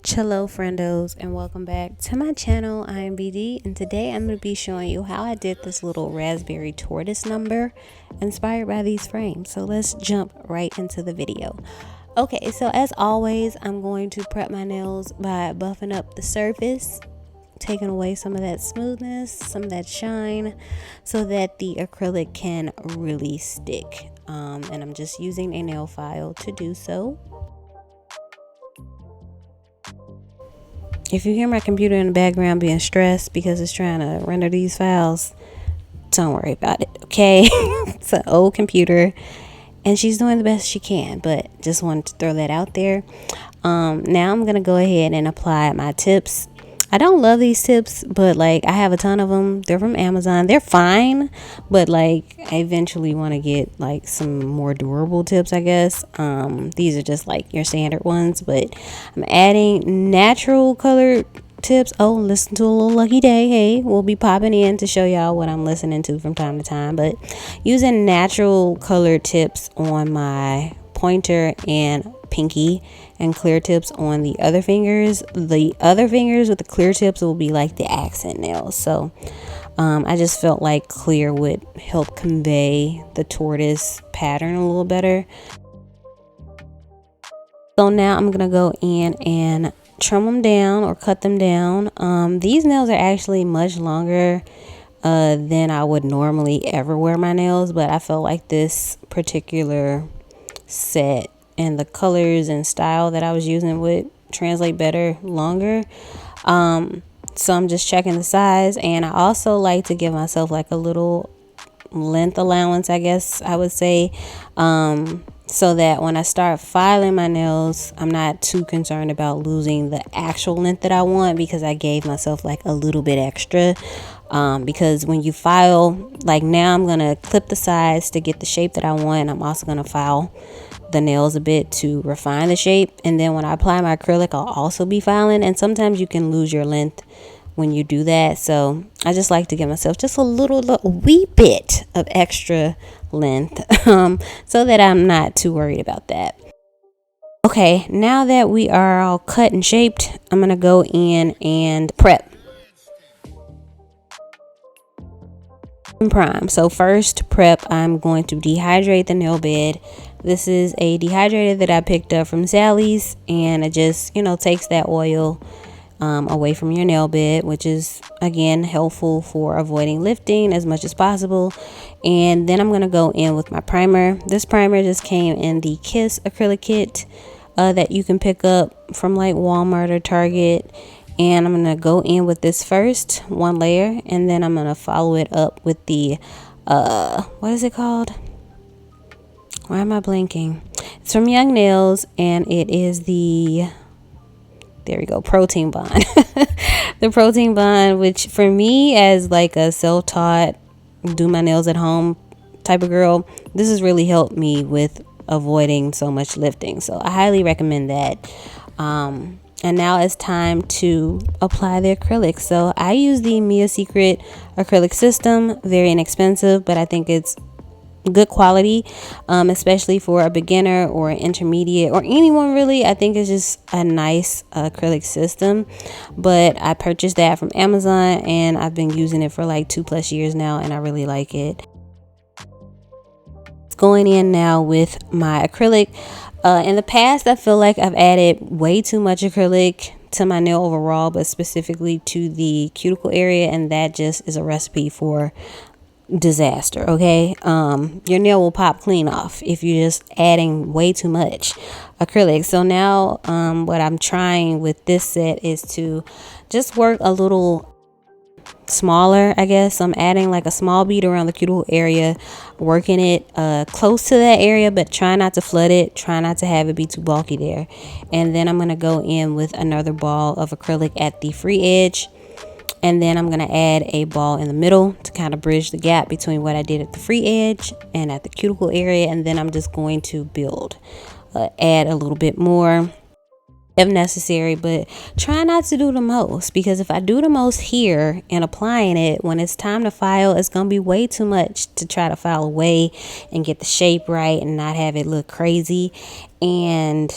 Hello friendos, and welcome back to my channel. I am BD, and today I'm going to be showing you how I did this little raspberry tortoise number inspired by these frames. So let's jump right into the video. Okay, so as always, I'm going to prep my nails by buffing up the surface, taking away some of that smoothness, some of that shine, so that the acrylic can really stick. And I'm just using a nail file to do so. If you hear my computer in the background being stressed because it's trying to render these files, don't worry about it, okay? It's an old computer and she's doing the best she can, but just wanted to throw that out there. Now I'm going to go ahead and apply my tips. I don't love these tips, but like I have a ton of them. They're from Amazon. They're fine, but like I eventually want to get like some more durable tips, I guess. These are just like your standard ones, but I'm adding natural colored tips. Oh, listen to a little Lucky Day. Hey, we'll be popping in to show y'all what I'm listening to from time to time, but using natural colored tips on my pointer and pinky, and clear tips on the other fingers. The other fingers with the clear tips will be like the accent nails. So I just felt like clear would help convey the tortoise pattern a little better. So now I'm gonna go in and trim them down or cut them down. These nails are actually much longer than I would normally ever wear my nails, but I felt like this particular set and the colors and style that I was using would translate better longer. So I'm just checking the size, and I also like to give myself like a little length allowance, I guess I would say, so that when I start filing my nails, I'm not too concerned about losing the actual length that I want, because I gave myself like a little bit extra. Because when you file, like now I'm gonna clip the sides to get the shape that I want. I'm also gonna file the nails a bit to refine the shape, and then when I apply my acrylic, I'll also be filing, and sometimes you can lose your length when you do that. So I just like to give myself just a wee bit of extra length, so that I'm not too worried about that. Okay, now that we are all cut and shaped, I'm gonna go in and prep and prime. So first prep, I'm going to dehydrate the nail bed. This is a dehydrator that I picked up from Sally's, and it just, takes that oil away from your nail bed, which is again helpful for avoiding lifting as much as possible. And then I'm going to go in with my primer. This primer just came in the Kiss acrylic kit that you can pick up from like Walmart or Target. And I'm going to go in with this first one layer, and then I'm going to follow it up with the what is it called? Why am I blanking? It's from Young Nails, and it is the, there we go, Protein Bond. The Protein Bond, which for me, as like a self-taught, do my nails at home type of girl, this has really helped me with avoiding so much lifting. So I highly recommend that. And now it's time to apply the acrylic. So I use the Mia Secret acrylic system. Very inexpensive, but I think it's good quality, especially for a beginner or an intermediate or anyone really. I think it's just a nice acrylic system. But I purchased that from Amazon, and I've been using it for like 2+ years now, and I really like it. Going in now with my acrylic. In the past, I feel like I've added way too much acrylic to my nail overall, but specifically to the cuticle area, and that just is a recipe for disaster. Okay, your nail will pop clean off if you're just adding way too much acrylic. So now what I'm trying with this set is to just work a little smaller, I guess. I'm adding like a small bead around the cuticle area, working it close to that area, but try not to flood it, try not to have it be too bulky there. And then I'm going to go in with another ball of acrylic at the free edge, and then I'm going to add a ball in the middle to kind of bridge the gap between what I did at the free edge and at the cuticle area. And then I'm just going to build, add a little bit more if necessary, but try not to do the most, because if I do the most here and applying it, when it's time to file, it's gonna be way too much to try to file away and get the shape right and not have it look crazy. And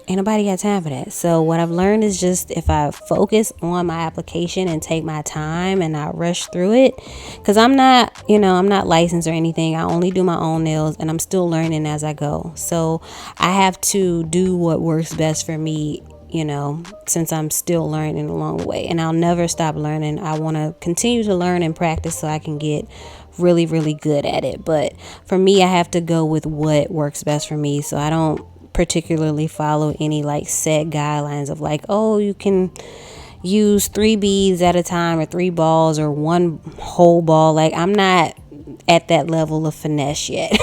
ain't nobody got time for that. So what I've learned is just if I focus on my application and take my time and not rush through it, because I'm not, I'm not licensed or anything. I only do my own nails and I'm still learning as I go. So I have to do what works best for me, since I'm still learning along the way, and I'll never stop learning. I want to continue to learn and practice so I can get really, really good at it. But for me, I have to go with what works best for me. So I don't particularly follow any like set guidelines of like, oh, you can use 3 beads at a time or 3 balls or 1 whole ball. Like, I'm not at that level of finesse yet.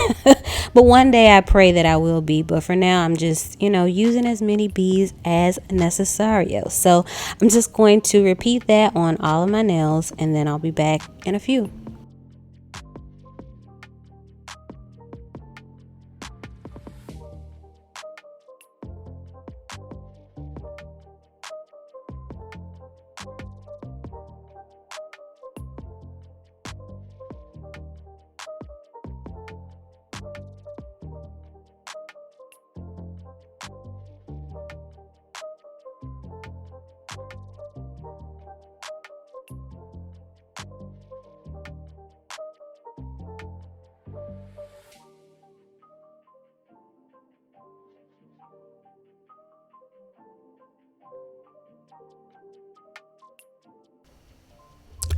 But one day I pray that I will be. But for now, I'm just, using as many beads as necessary. So I'm just going to repeat that on all of my nails, and then I'll be back in a few.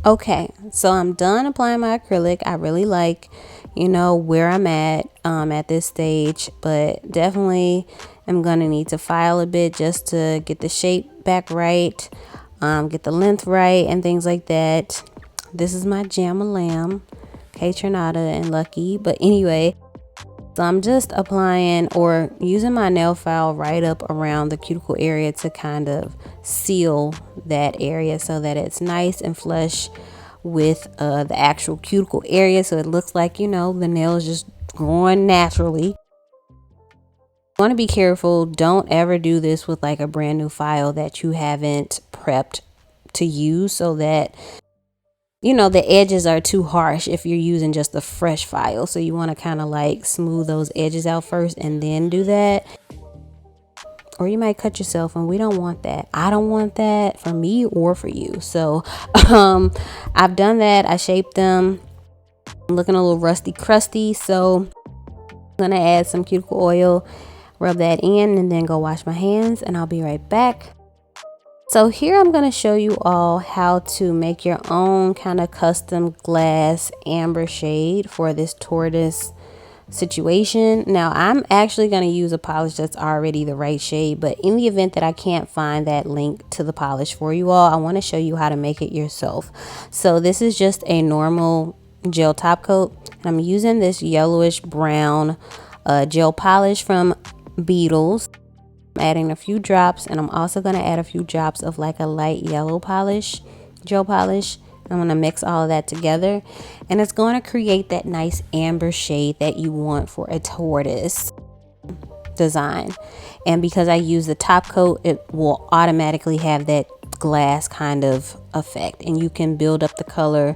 Okay, so I'm done applying my acrylic. I really like, where I'm at this stage, but definitely am gonna need to file a bit just to get the shape back right, get the length right, and things like that. This is my Jam-a-Lamb, K Trinata and Lucky. But anyway, so I'm just applying or using my nail file right up around the cuticle area to kind of seal that area so that it's nice and flush with the actual cuticle area, so it looks like, the nail is just growing naturally. You want to be careful. Don't ever do this with like a brand new file that you haven't prepped to use, so that the edges are too harsh if you're using just a fresh file. So you want to kind of like smooth those edges out first and then do that, or you might cut yourself, and we don't want that. I don't want that for me or for you. So I've done that. I shaped them. I'm looking a little rusty crusty, so I'm gonna add some cuticle oil, rub that in, and then go wash my hands, and I'll be right back. So here I'm going to show you all how to make your own kind of custom glass amber shade for this tortoise situation. Now I'm actually going to use a polish that's already the right shade, but in the event that I can't find that link to the polish for you all, I want to show you how to make it yourself. So this is just a normal gel top coat, and I'm using this yellowish brown gel polish from Beetles. Adding a few drops, and I'm also going to add a few drops of like a light yellow polish, gel polish. I'm going to mix all of that together, and it's going to create that nice amber shade that you want for a tortoise design. And because I use the top coat, it will automatically have that glass kind of effect, and you can build up the color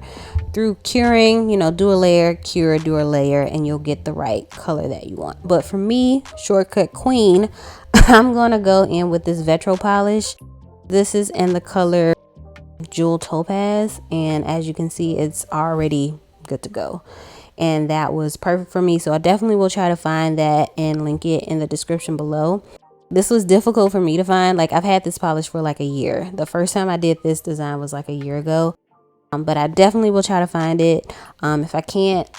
through curing, do a layer, cure, do a layer, and you'll get the right color that you want. But for me, shortcut queen, I'm gonna go in with this Vetro polish. This is in the color Jewel Topaz, and as you can see, it's already good to go, and that was perfect for me. So I definitely will try to find that and link it in the description below. This was difficult for me to find. Like, I've had this polish for like a year. The first time I did this design was like a year ago, but I definitely will try to find it. If I can't,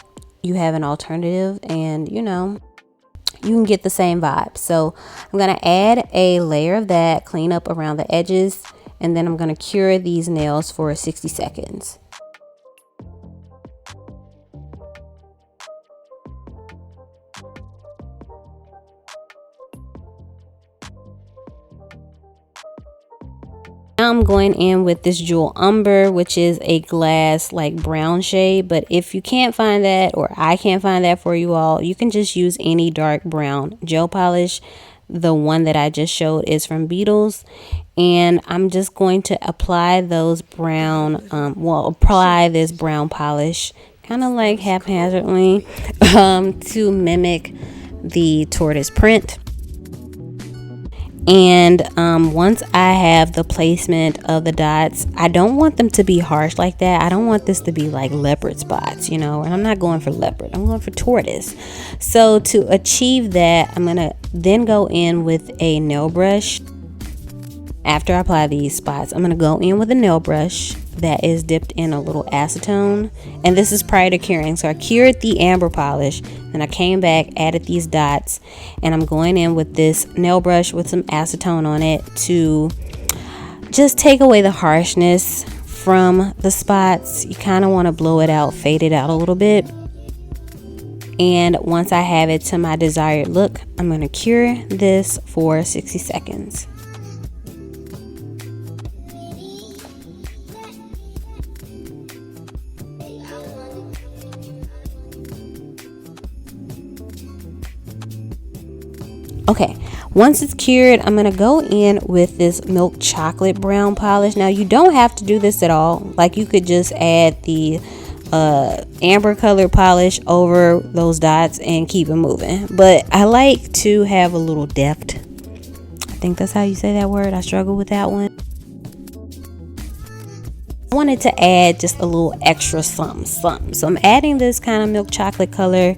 you have an alternative, and you can get the same vibe. So I'm going to add a layer of that, clean up around the edges, and then I'm going to cure these nails for 60 seconds. Now I'm going in with this Jewel Umber, which is a glass like brown shade, but if you can't find that, or I can't find that for you all, you can just use any dark brown gel polish. The one that I just showed is from Beetles, and I'm just going to apply those brown apply this brown polish kind of like haphazardly to mimic the tortoise print. And once I have the placement of the dots, I don't want them to be harsh like that. I don't want this to be like leopard spots, you know, and I'm not going for leopard, I'm going for tortoise. So to achieve that, I'm gonna then go in with a nail brush. After I apply these spots, I'm gonna go in with a nail brush that is dipped in a little acetone, and this is prior to curing. So I cured the amber polish, and I came back, added these dots, and I'm going in with this nail brush with some acetone on it to just take away the harshness from the spots. You kind of want to blow it out, fade it out a little bit. And once I have it to my desired look, I'm going to cure this for 60 seconds. Okay, once it's cured, I'm gonna go in with this milk chocolate brown polish. Now you don't have to do this at all. Like, you could just add the amber color polish over those dots and keep it moving. But I like to have a little depth. I think that's how you say that word. I struggle with that one. I wanted to add just a little extra something. So I'm adding this kind of milk chocolate color.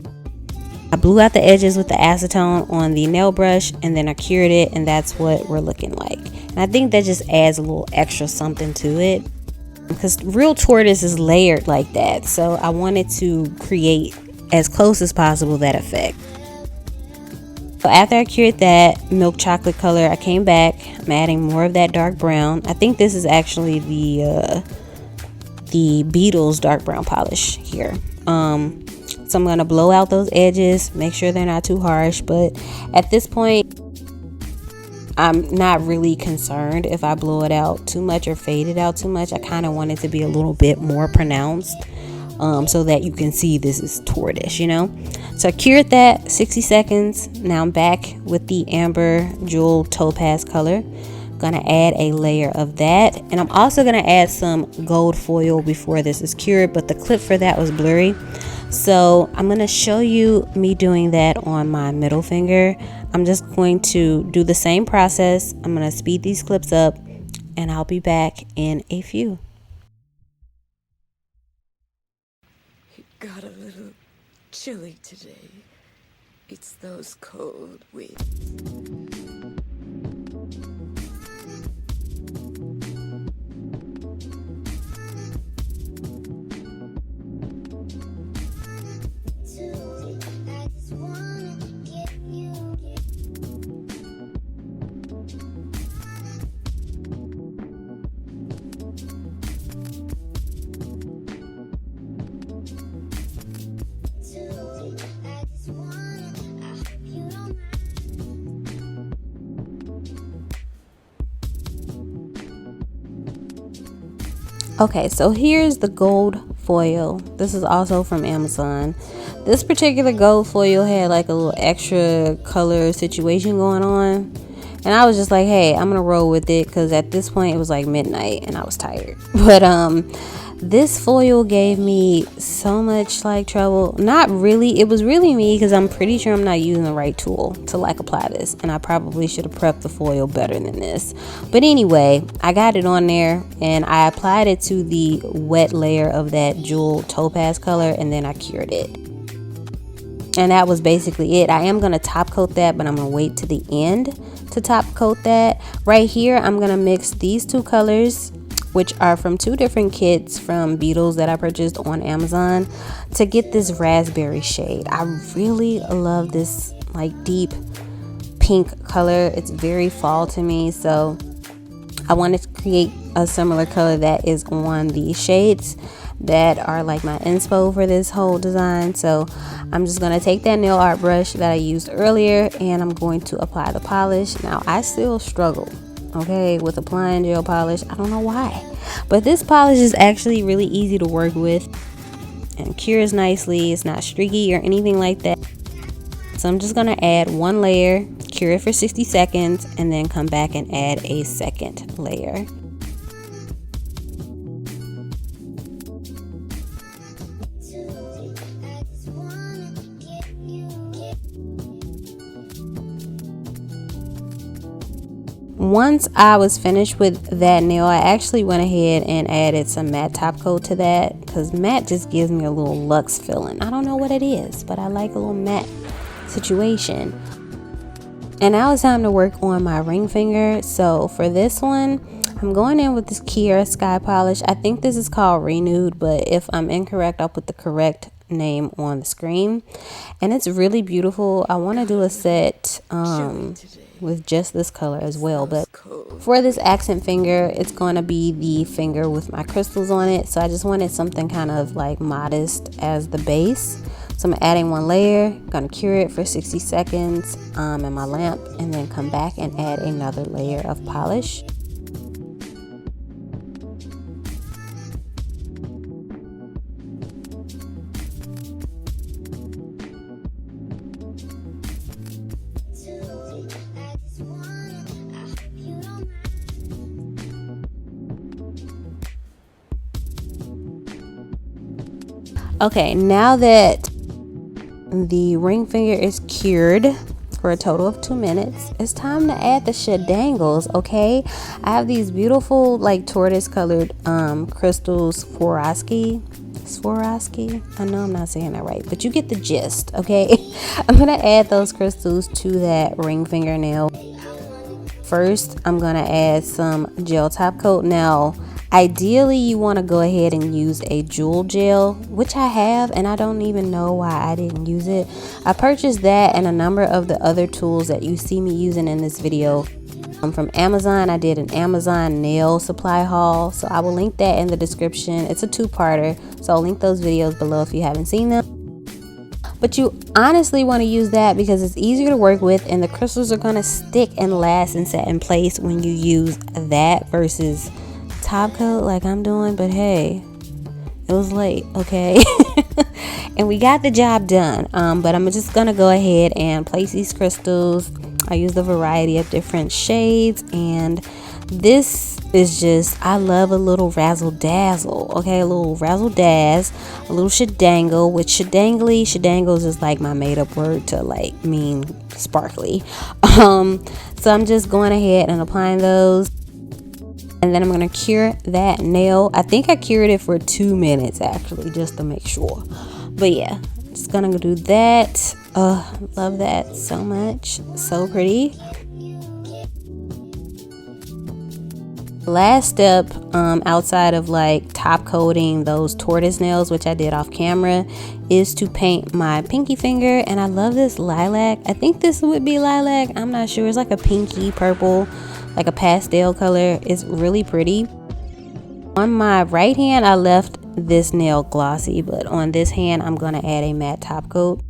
I blew out the edges with the acetone on the nail brush, and then I cured it, and that's what we're looking like. And I think that just adds a little extra something to it, because real tortoise is layered like that. So I wanted to create as close as possible that effect. So after I cured that milk chocolate color, I came back. I'm adding more of that dark brown. I think this is actually the Beetle's dark brown polish here. So I'm going to blow out those edges, make sure they're not too harsh. But at this point, I'm not really concerned if I blow it out too much or fade it out too much. I kind of want it to be a little bit more pronounced, so that you can see this is tortoise, you know. So I cured that 60 seconds. Now I'm back with the amber jewel topaz color. Gonna add a layer of that, and I'm also gonna add some gold foil before this is cured, but the clip for that was blurry. So I'm going to show you me doing that on my middle finger. I'm just going to do the same process. I'm going to speed these clips up, and I'll be back in a few. It got a little chilly today. It's those cold winds. Okay, so here's the gold foil. This is also from Amazon. This particular gold foil had like a little extra color situation going on, and I was just like, hey, I'm gonna roll with it, because at this point it was like midnight and I was tired. But this foil gave me so much like trouble. Not really, it was really me, because I'm pretty sure I'm not using the right tool to like apply this, and I probably should have prepped the foil better than this. But anyway, I got it on there, and I applied it to the wet layer of that jewel topaz color, and then I cured it. And that was basically it. I am going to top coat that, but I'm going to wait to the end to top coat that. Right here, I'm going to mix these two colors, which are from two different kits from Beetles that I purchased on Amazon, to get this raspberry shade. I really love this like deep pink color. It's very fall to me, so I wanted to create a similar color that is on the shades that are like my inspo for this whole design. So I'm just going to take that nail art brush that I used earlier, and I'm going to apply the polish. Now I still struggle, okay, with applying gel polish. I don't know why, but this polish is actually really easy to work with and cures nicely. It's not streaky or anything like that. So I'm just going to add one layer, cure it for 60 seconds, and then come back and add a second layer. once I was finished with that nail, I actually went ahead and added some matte top coat to that, because matte just gives me a little luxe feeling. I don't know what it is, but I like a little matte situation. And now it's time to work on my ring finger. So for this one, I'm going in with this Kiara Sky Polish. I think this is called Renewed, but if I'm incorrect, I'll put the correct name on the screen. And it's really beautiful. I want to do a set with just this color as well, but for this accent finger, it's going to be the finger with my crystals on it. So I just wanted something kind of like modest as the base. So I'm adding one layer, gonna cure it for 60 seconds in my lamp, and then come back and add another layer of polish. Okay, now that the ring finger is cured for a total of 2 minutes, it's time to add the shedangles. Okay, I have these beautiful like tortoise colored crystals, Swarovski. I know I'm not saying that right, but you get the gist. Okay, I'm gonna add those crystals to that ring fingernail. First, I'm gonna add some gel top coat. Now, ideally, you want to go ahead and use a jewel gel, which I have, and I don't even know why I didn't use it. I purchased that and a number of the other tools that you see me using in this video from Amazon. I did an Amazon nail supply haul, so I will link that in the description. It's a two-parter, so I'll link those videos below if you haven't seen them. But you honestly want to use that because it's easier to work with, and the crystals are going to stick and last and set in place when you use that versus top coat like I'm doing. But hey, it was late, okay? And we got the job done. But I'm just gonna go ahead and place these crystals. I used a variety of different shades, and this is just, I love a little razzle dazzle. Okay, a little razzle dazz, a little shedangle, which shedangles is like my made up word to like mean sparkly. So I'm just going ahead and applying those. And then I'm going to cure that nail. I think I cured it for 2 minutes actually, just to make sure. But yeah, just going to do that. Love that so much. So pretty. Last step, outside of like top coating those tortoise nails, which I did off camera, is to paint my pinky finger. And I love this lilac. I think this would be lilac. I'm not sure. It's like a pinky purple, like a pastel color. It's really pretty. On my right hand, I left this nail glossy, but on this hand, I'm gonna add a matte top coat,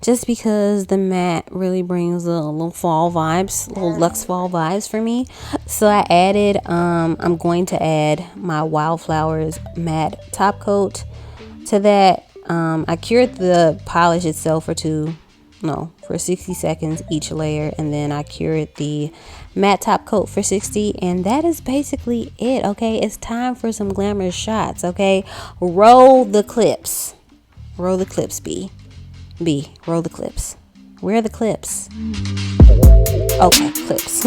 just because the matte really brings a little fall vibes, little luxe fall vibes for me. So I added, I'm going to add my Wildflowers matte top coat to that. I cured the polish itself for 60 seconds each layer, and then I cured the matte top coat for 60, and that is basically it. Okay, it's time for some glamorous shots. Okay, roll the clips. Roll the clips, B, roll the clips. Where are the clips? Okay, clips.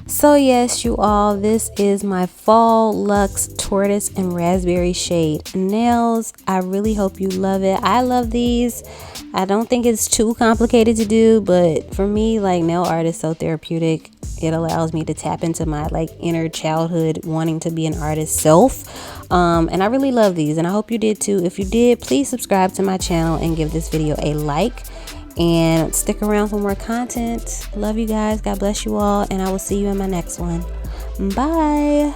So yes, you all, this is my fall luxe tortoise and raspberry shade nails. I really hope you love it. I love these. I don't think it's too complicated to do, but for me, like, nail art is so therapeutic. It allows me to tap into my like inner childhood wanting to be an artist self. And I really love these, and I hope you did too. If you did, please subscribe to my channel and give this video a like, and stick around for more content. Love you guys. God bless you all, and I will see you in my next one. Bye.